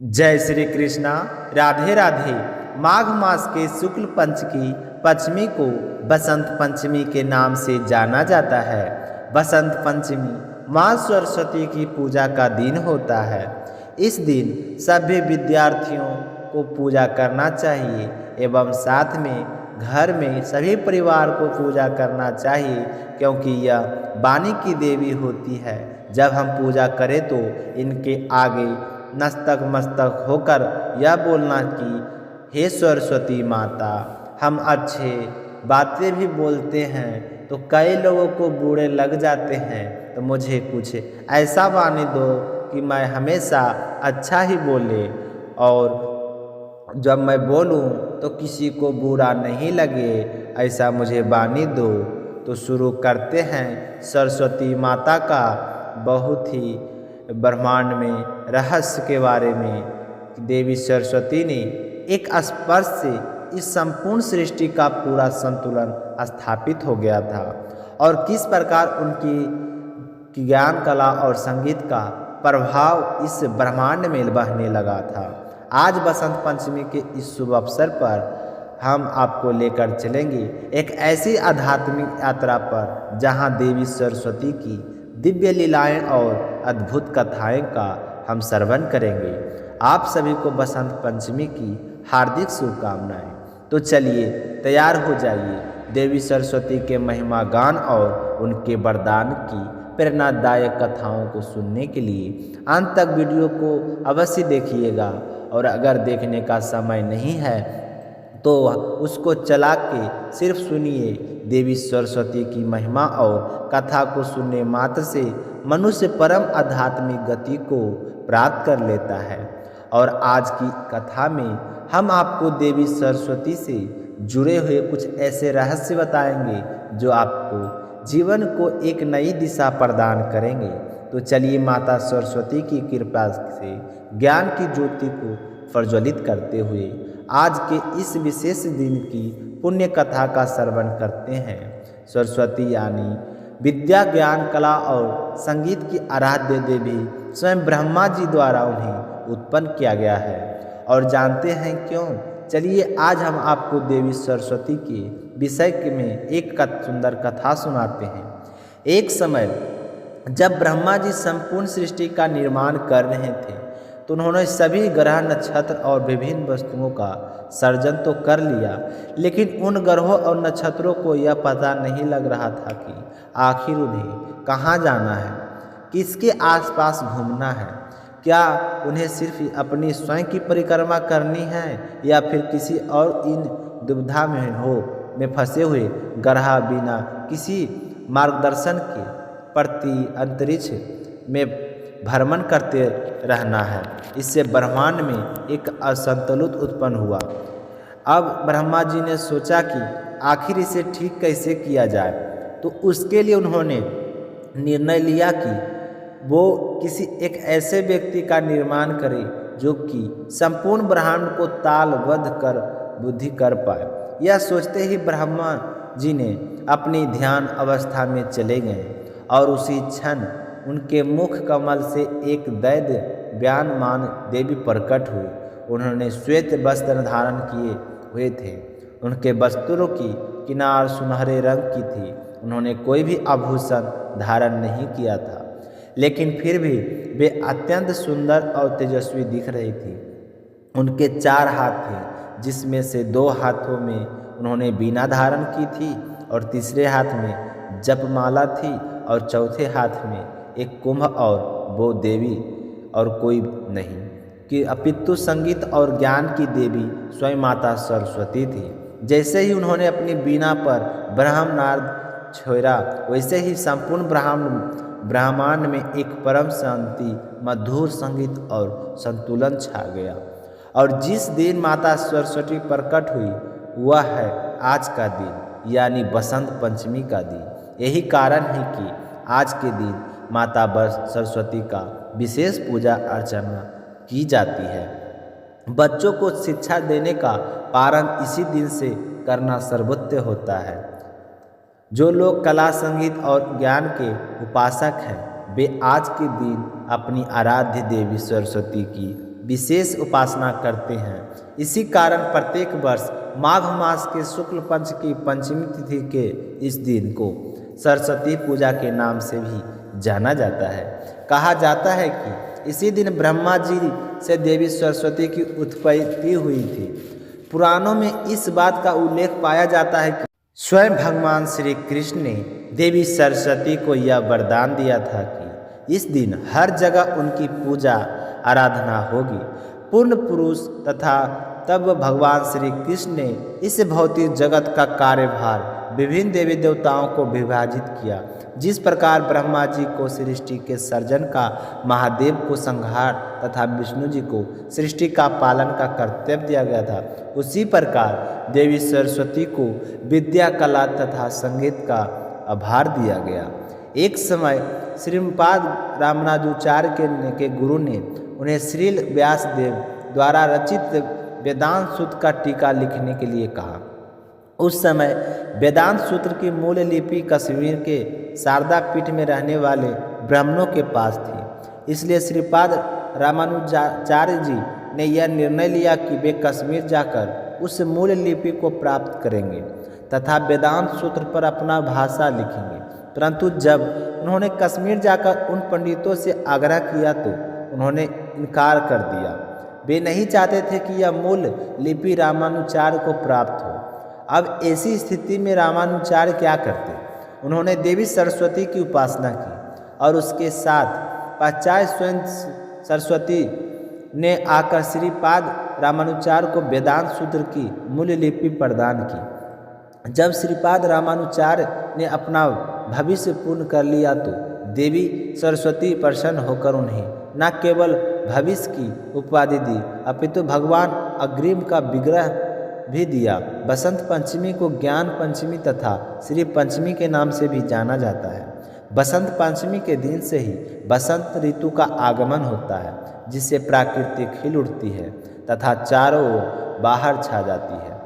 जय श्री कृष्णा। राधे राधे। माघ मास के शुक्ल पंच की पंचमी को बसंत पंचमी के नाम से जाना जाता है। बसंत पंचमी माँ सरस्वती की पूजा का दिन होता है। इस दिन सभी विद्यार्थियों को पूजा करना चाहिए एवं साथ में घर में सभी परिवार को पूजा करना चाहिए, क्योंकि यह वाणी की देवी होती है। जब हम पूजा करें तो इनके आगे नस्तक मस्तक होकर यह बोलना कि हे सरस्वती माता, हम अच्छे बातें भी बोलते हैं तो कई लोगों को बुरे लग जाते हैं, तो मुझे कुछ ऐसा वाणी दो कि मैं हमेशा अच्छा ही बोले और जब मैं बोलूं तो किसी को बुरा नहीं लगे, ऐसा मुझे वाणी दो। तो शुरू करते हैं सरस्वती माता का बहुत ही ब्रह्मांड में रहस्य के बारे में। देवी सरस्वती ने एक स्पर्श से इस संपूर्ण सृष्टि का पूरा संतुलन स्थापित हो गया था और किस प्रकार उनकी ज्ञान कला और संगीत का प्रभाव इस ब्रह्मांड में बहने लगा था। आज बसंत पंचमी के इस शुभ अवसर पर हम आपको लेकर चलेंगे एक ऐसी आध्यात्मिक यात्रा पर जहां देवी सरस्वती की दिव्य लीलाएं और अद्भुत कथाएं का हम श्रवण करेंगे। आप सभी को बसंत पंचमी की हार्दिक शुभकामनाएं। तो चलिए तैयार हो जाइए देवी सरस्वती के महिमा गान और उनके वरदान की प्रेरणादायक कथाओं को सुनने के लिए अंत तक वीडियो को अवश्य देखिएगा। और अगर देखने का समय नहीं है तो उसको चला के सिर्फ सुनिए। देवी सरस्वती की महिमा और कथा को सुनने मात्र से मनुष्य परम आध्यात्मिक गति को प्राप्त कर लेता है। और आज की कथा में हम आपको देवी सरस्वती से जुड़े हुए कुछ ऐसे रहस्य बताएंगे जो आपको जीवन को एक नई दिशा प्रदान करेंगे। तो चलिए माता सरस्वती की कृपा से ज्ञान की ज्योति को प्रज्वलित करते हुए आज के इस विशेष दिन की पुण्य कथा का श्रवण करते हैं। सरस्वती यानी विद्या, ज्ञान, कला और संगीत की आराध्य देवी स्वयं ब्रह्मा जी द्वारा उन्हें उत्पन्न किया गया है। और जानते हैं क्यों? चलिए आज हम आपको देवी सरस्वती के विषय में एक सुंदर कथा सुनाते हैं। एक समय जब ब्रह्मा जी संपूर्ण सृष्टि का निर्माण कर रहे थे तो उन्होंने सभी ग्रह, नक्षत्र और विभिन्न वस्तुओं का सर्जन तो कर लिया, लेकिन उन ग्रहों और नक्षत्रों को यह पता नहीं लग रहा था कि आखिर उन्हें कहाँ जाना है, किसके आसपास घूमना है। क्या उन्हें सिर्फ अपनी स्वयं की परिक्रमा करनी है या फिर किसी और इन दुविधा में फंसे हुए ग्रह बिना किसी मार्गदर्शन के प्रति अंतरिक्ष में भ्रमण करते रहना है। इससे ब्रह्मांड में एक असंतुलन उत्पन्न हुआ। अब ब्रह्मा जी ने सोचा कि आखिर इसे ठीक कैसे किया जाए, तो उसके लिए उन्होंने निर्णय लिया कि वो किसी एक ऐसे व्यक्ति का निर्माण करे जो कि संपूर्ण ब्रह्मांड को तालबद्ध कर बुद्धि कर पाए। यह सोचते ही ब्रह्मा जी ने अपनी ध्यान अवस्था में चले गए और उसी क्षण उनके मुख कमल से एक दैत्य व्यानमान देवी प्रकट हुई। उन्होंने श्वेत वस्त्र धारण किए हुए थे। उनके वस्त्रों की किनार सुनहरे रंग की थी। उन्होंने कोई भी आभूषण धारण नहीं किया था, लेकिन फिर भी वे अत्यंत सुंदर और तेजस्वी दिख रही थी। उनके 4 हाथ थे, जिसमें से 2 हाथों में उन्होंने वीणा धारण की थी और तीसरे हाथ में जपमाला थी और चौथे हाथ में एक कुंभ। और वो देवी और कोई नहीं कि अपितु संगीत और ज्ञान की देवी स्वयं माता सरस्वती थी। जैसे ही उन्होंने अपनी वीणा पर ब्रह्मनाद छोड़ा, वैसे ही संपूर्ण ब्रह्मांड में एक परम शांति, मधुर संगीत और संतुलन छा गया। और जिस दिन माता सरस्वती प्रकट हुई वह है आज का दिन, यानी बसंत पंचमी का दिन। यही कारण है कि आज के दिन माता सरस्वती का विशेष पूजा अर्चना की जाती है। बच्चों को शिक्षा देने का प्रारंभ इसी दिन से करना सर्वोत्तम होता है। जो लोग कला, संगीत और ज्ञान के उपासक हैं वे आज के दिन अपनी आराध्य देवी सरस्वती की विशेष उपासना करते हैं। इसी कारण प्रत्येक वर्ष माघ मास के शुक्ल पक्ष की पंचमी तिथि के इस दिन को सरस्वती पूजा के नाम से भी जाना जाता है। कहा जाता है कि इसी दिन ब्रह्मा जी से देवी सरस्वती की उत्पत्ति हुई थी। पुराणों में इस बात का उल्लेख पाया जाता है कि स्वयं भगवान श्री कृष्ण ने देवी सरस्वती को यह वरदान दिया था कि इस दिन हर जगह उनकी पूजा आराधना होगी। पूर्ण पुरुष तथा तब भगवान श्री कृष्ण ने इस भौतिक जगत का कार्यभार विभिन्न देवी देवताओं को विभाजित किया। जिस प्रकार ब्रह्मा जी को सृष्टि के सर्जन का, महादेव को संहार तथा विष्णु जी को सृष्टि का पालन का कर्तव्य दिया गया था, उसी प्रकार देवी सरस्वती को विद्या, कला तथा संगीत का आभार दिया गया। एक समय श्रीपाद रामानुजाचार्य के गुरु ने उन्हें श्रील व्यासदेव द्वारा रचित वेदांत सूत्र का टीका लिखने के लिए कहा। उस समय वेदांत सूत्र की मूल लिपि कश्मीर के शारदा पीठ में रहने वाले ब्राह्मणों के पास थी। इसलिए श्रीपाद रामानुजाचार्य जी ने यह निर्णय लिया कि वे कश्मीर जाकर उस मूल लिपि को प्राप्त करेंगे तथा वेदांत सूत्र पर अपना भाषा लिखेंगे। परंतु जब उन्होंने कश्मीर जाकर उन पंडितों से आग्रह किया तो उन्होंने इनकार कर दिया। वे नहीं चाहते थे कि यह मूल लिपि रामानुजाचार्य को प्राप्त हो। अब ऐसी स्थिति में रामानुजाचार्य क्या करते? उन्होंने देवी सरस्वती की उपासना की और उसके साथ पाश्चात्य स्वयं सरस्वती ने आकर श्रीपाद रामानुजाचार्य को वेदांत सूत्र की मूल लिपि प्रदान की। जब श्रीपाद रामानुजाचार्य ने अपना भविष्य पूर्ण कर लिया तो देवी सरस्वती प्रसन्न होकर उन्हें न केवल भविष्य की उपाधि दी अपितु भगवान अग्रिम का विग्रह भी दिया। बसंत पंचमी को ज्ञान पंचमी तथा श्री पंचमी के नाम से भी जाना जाता है। बसंत पंचमी के दिन से ही बसंत ऋतु का आगमन होता है, जिससे प्रकृति खिल उठती है तथा चारों ओर बाहर छा जाती है।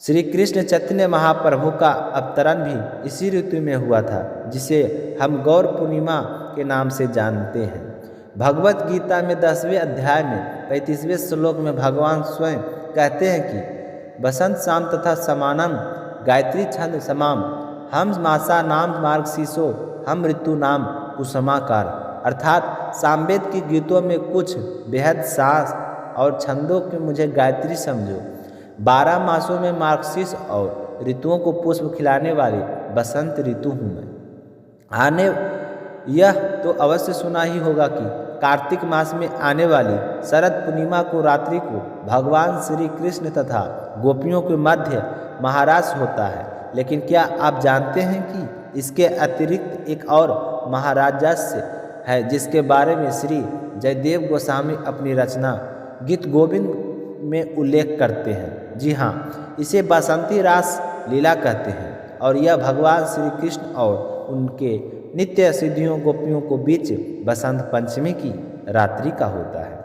श्री कृष्ण चैतन्य महाप्रभु का अवतरण भी इसी ऋतु में हुआ था, जिसे हम गौर पूर्णिमा के नाम से जानते हैं। भगवत गीता में 10वें अध्याय में 35वें श्लोक में भगवान स्वयं कहते हैं कि बसंत शाम तथा समानम गायत्री छंद समाम हम मासा नाम मार्गशीषो हम ऋतु नाम कुसुमाकार। अर्थात सामवेद की गीतों में कुछ बेहद सांस और छंदों के मुझे गायत्री समझो। 12 मासों में मार्गशीष और ऋतुओं को पुष्प खिलाने वाली बसंत ऋतु हूँ मैं। आने यह तो अवश्य सुना ही होगा कि कार्तिक मास में आने वाली शरद पूर्णिमा को रात्रि को भगवान श्री कृष्ण तथा गोपियों के मध्य महारास होता है। लेकिन क्या आप जानते हैं कि इसके अतिरिक्त एक और महाराजस्य है, जिसके बारे में श्री जयदेव गोस्वामी अपनी रचना गीत गोविंद में उल्लेख करते हैं। जी हाँ, इसे बसंती रास लीला कहते हैं और यह भगवान श्री कृष्ण और उनके नित्य सिद्धियों गोपियों को बीच बसंत पंचमी की रात्रि का होता है।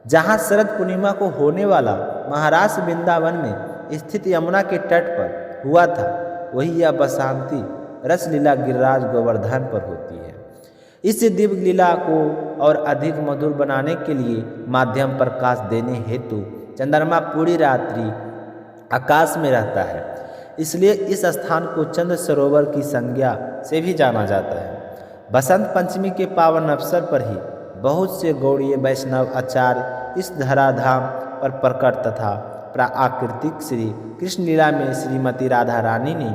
जहाँ शरद पूर्णिमा को होने वाला महारास वृंदावन में स्थित यमुना के तट पर हुआ था, वही यह बसंती रसलीला गिरिराज गोवर्धन पर होती है। इस दिव्य लीला को और अधिक मधुर बनाने के लिए माध्यम प्रकाश देने हेतु चंद्रमा पूरी रात्रि आकाश में रहता है। इसलिए इस स्थान को चंद्र सरोवर की संज्ञा से भी जाना जाता है। बसंत पंचमी के पावन अवसर पर ही बहुत से गौड़ीय वैष्णव आचार्य इस धराधाम पर प्रकट तथा प्राकृतिक श्री कृष्ण लीला में श्रीमती राधा रानी ने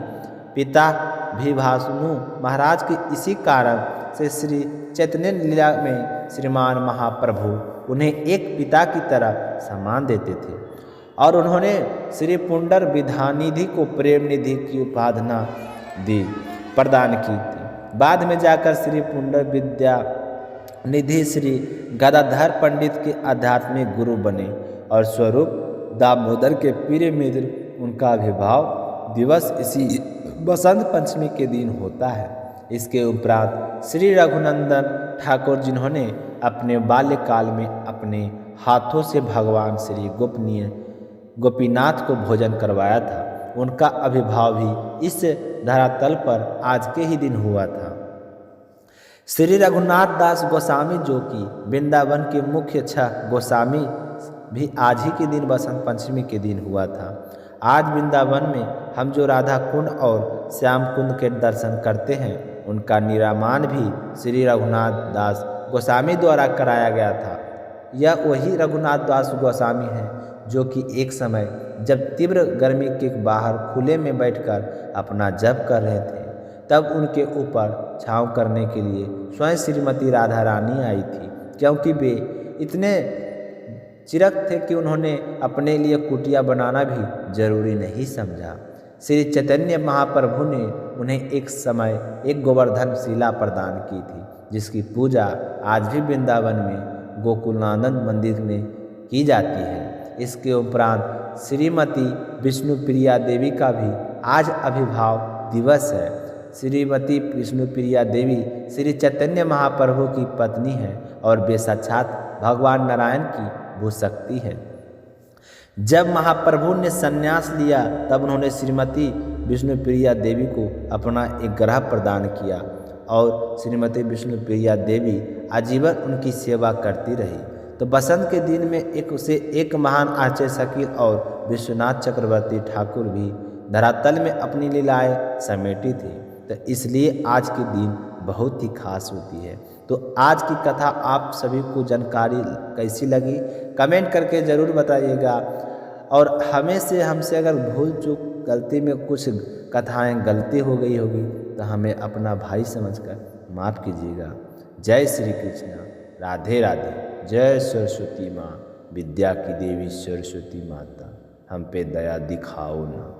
पिता विभासनु महाराज के इसी कारण से श्री चैतन्य लीला में श्रीमान महाप्रभु उन्हें एक पिता की तरह सम्मान देते थे और उन्होंने श्री पुंडर विधानिधि को प्रेम निधि की उपाधना दी प्रदान की थी। बाद में जाकर श्री पुंडर विद्या निधि श्री गदाधर पंडित के आध्यात्मिक गुरु बने और स्वरूप दामोदर के प्रिय मित्र उनका विवाह दिवस इसी बसंत पंचमी के दिन होता है। इसके उपरांत श्री रघुनंदन ठाकुर, जिन्होंने अपने बाल्यकाल में अपने हाथों से भगवान श्री गोपीनाथ को भोजन करवाया था, उनका आविर्भाव भी इस धरातल पर आज के ही दिन हुआ था। श्री रघुनाथ दास गोस्वामी जो कि वृंदावन के मुख्य 6 गोस्वामी भी आज ही के दिन बसंत पंचमी के दिन हुआ था। आज वृंदावन में हम जो राधा कुंड और श्याम कुंड के दर्शन करते हैं उनका निर्माण भी श्री रघुनाथ दास गोस्वामी द्वारा कराया गया था। यह वही रघुनाथ दास गोस्वामी हैं जो कि एक समय जब तीव्र गर्मी के बाहर खुले में बैठकर अपना जप कर रहे थे तब उनके ऊपर छाँव करने के लिए स्वयं श्रीमती राधा रानी आई थी, क्योंकि वे इतने चिरक थे कि उन्होंने अपने लिए कुटिया बनाना भी जरूरी नहीं समझा। श्री चैतन्य महाप्रभु ने उन्हें एक समय एक गोवर्धन शिला प्रदान की थी, जिसकी पूजा आज भी वृंदावन में गोकुलानंद मंदिर में की जाती है। इसके उपरांत श्रीमती विष्णुप्रिया देवी का भी आज आविर्भाव दिवस है। श्रीमती विष्णुप्रिया देवी श्री चैतन्य महाप्रभु की पत्नी है और वे साक्षात भगवान नारायण की भूशक्ति है। जब महाप्रभु ने संन्यास लिया तब उन्होंने श्रीमती विष्णुप्रिया देवी को अपना एक ग्रह प्रदान किया और श्रीमती विष्णुप्रिया देवी आजीवन उनकी सेवा करती रही। तो बसंत के दिन में एक महान आचार्य शकील और विश्वनाथ चक्रवर्ती ठाकुर भी धरातल में अपनी लीलाएं समेटी थी। तो इसलिए आज के दिन बहुत ही खास होती है। तो आज की कथा आप सभी को जानकारी कैसी लगी कमेंट करके ज़रूर बताइएगा। और हमसे अगर भूल चूक गलती में कुछ कथाएं गलती हो गई होगी तो हमें अपना भाई समझकर माफ़ कीजिएगा। जय श्री कृष्ण, राधे राधे। जय सरस्वती माँ, विद्या की देवी सरस्वती माता, हम पे दया दिखाओ ना।